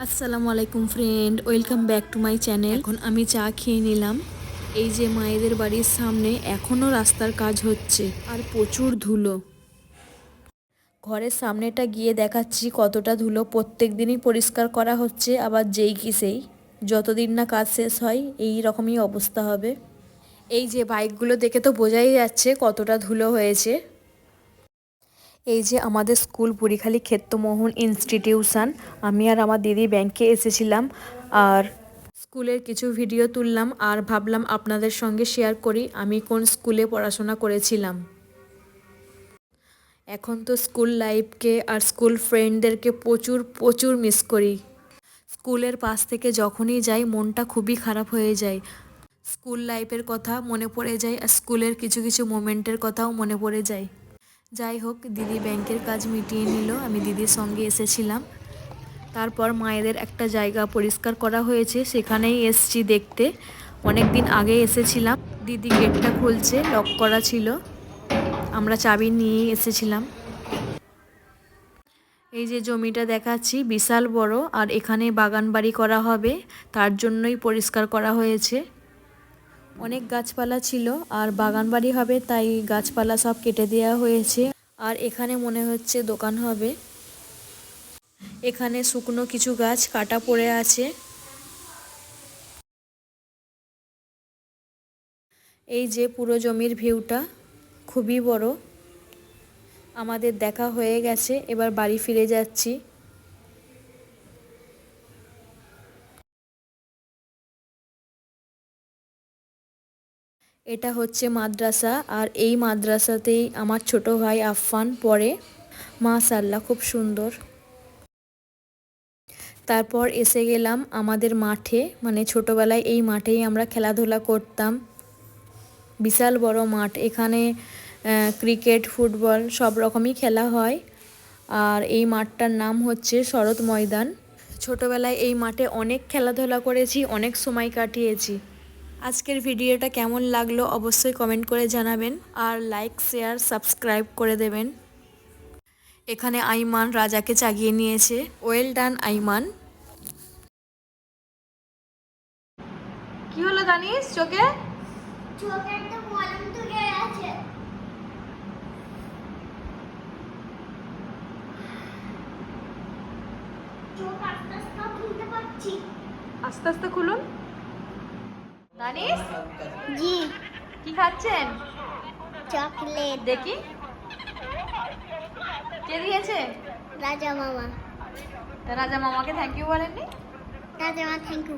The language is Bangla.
আসসালামু আলাইকুম friend, welcome back to my channel. এখন আমি চা খেয়ে নিলাম। এই যে মায়েদের বাড়ির সামনে এখনও রাস্তার কাজ হচ্ছে আর প্রচুর ধুলো। ঘরের সামনেটা গিয়ে দেখাচ্ছি কতটা ধুলো। প্রত্যেক দিনই পরিষ্কার করা হচ্ছে, আবার যেই কি সেই, যতদিন না কাজ শেষ হয় এই রকমই অবস্থা হবে। এই যে বাইকগুলো দেখে তো বোঝাই যাচ্ছে কতটা ধুলো হয়েছে। এই যে আমাদের স্কুল বুড়িখালী ক্ষেত্রমোহন ইনস্টিটিউশন। আমি আর আমার দিদি ব্যাংকে এসেছিলাম আর স্কুলের কিছু ভিডিও তুললাম আর ভাবলাম আপনাদের সঙ্গে শেয়ার করি আমি কোন স্কুলে পড়াশোনা করেছিলাম। এখন তো স্কুল লাইফকে আর স্কুল ফ্রেন্ডদেরকে প্রচুর প্রচুর মিস করি। স্কুলের পাশ থেকে যখনই যাই মনটা খুবই খারাপ হয়ে যায়। স্কুল লাইফের কথা মনে পড়ে যায় আর স্কুলের কিছু কিছু মোমেন্টের কথাও মনে পড়ে যায়। যাই হোক, দিদি ব্যাংকের কাজ মিটিয়ে নিল, আমি দিদির সঙ্গে এসেছিলাম। তারপর মায়েদের একটা জায়গা পরিষ্কার করা হয়েছে, সেখানেই এসছি দেখতে। অনেক দিন আগে এসেছিলাম, দিদি গেটটা খুলছে, লক করা ছিল, আমরা চাবি নিয়েই এসেছিলাম। এই যে জমিটা দেখাচ্ছি বিশাল বড়, আর এখানে বাগান বাড়ি করা হবে, তার জন্যই পরিষ্কার করা হয়েছে। অনেক গাছপালা ছিল আর বাগান বাড়ি হবে, তাই গাছপালা সব কেটে দেওয়া হয়েছে। আর এখানে মনে হচ্ছে দোকান হবে। এখানে শুকনো কিছু গাছ কাটা পড়ে আছে। এই যে পুরো জমির ভিউটা খুবই বড়। আমাদের দেখা হয়ে গেছে, এবার বাড়ি ফিরে যাচ্ছি। এটা হচ্ছে মাদ্রাসা, আর এই মাদ্রাসাতেই আমার ছোট ভাই আফফান পড়ে। মাশাআল্লাহ, খুব সুন্দর। তারপর এসে গেলাম আমাদের মাঠে, মানে ছোটবেলায় এই মাঠেই আমরা খেলাধুলা করতাম। বিশাল বড় মাঠ, এখানে ক্রিকেট, ফুটবল সব রকমই খেলা হয়। আর এই মাঠটার নাম হচ্ছে শরৎ ময়দান। ছোটবেলায় এই মাঠে অনেক খেলাধুলা করেছি, অনেক সময় কাটিয়েছি। আজকের ভিডিওটা কেমন লাগলো অবশ্যই কমেন্ট করে জানাবেন, আর লাইক, শেয়ার, সাবস্ক্রাইব করে দেবেন। এখানে আইমান রাজাকে জাগিয়ে নিয়েছে, ওয়েল ডান আইমান। কি হলো দানিশ, চোখে? চোখে তো মলম ঢুকে গেছে। চোখ আস্তে আস্তে খুলতে পারছি। আস্তে আস্তে খুলুন। দানিশ, জি, কি খাচ্ছেন? চকলেট। দেখি, কে দিয়েছে? রাজা মামা। তা রাজা মামাকে থ্যাংক ইউ বলেননি? রাজা মামা থ্যাংক ইউ।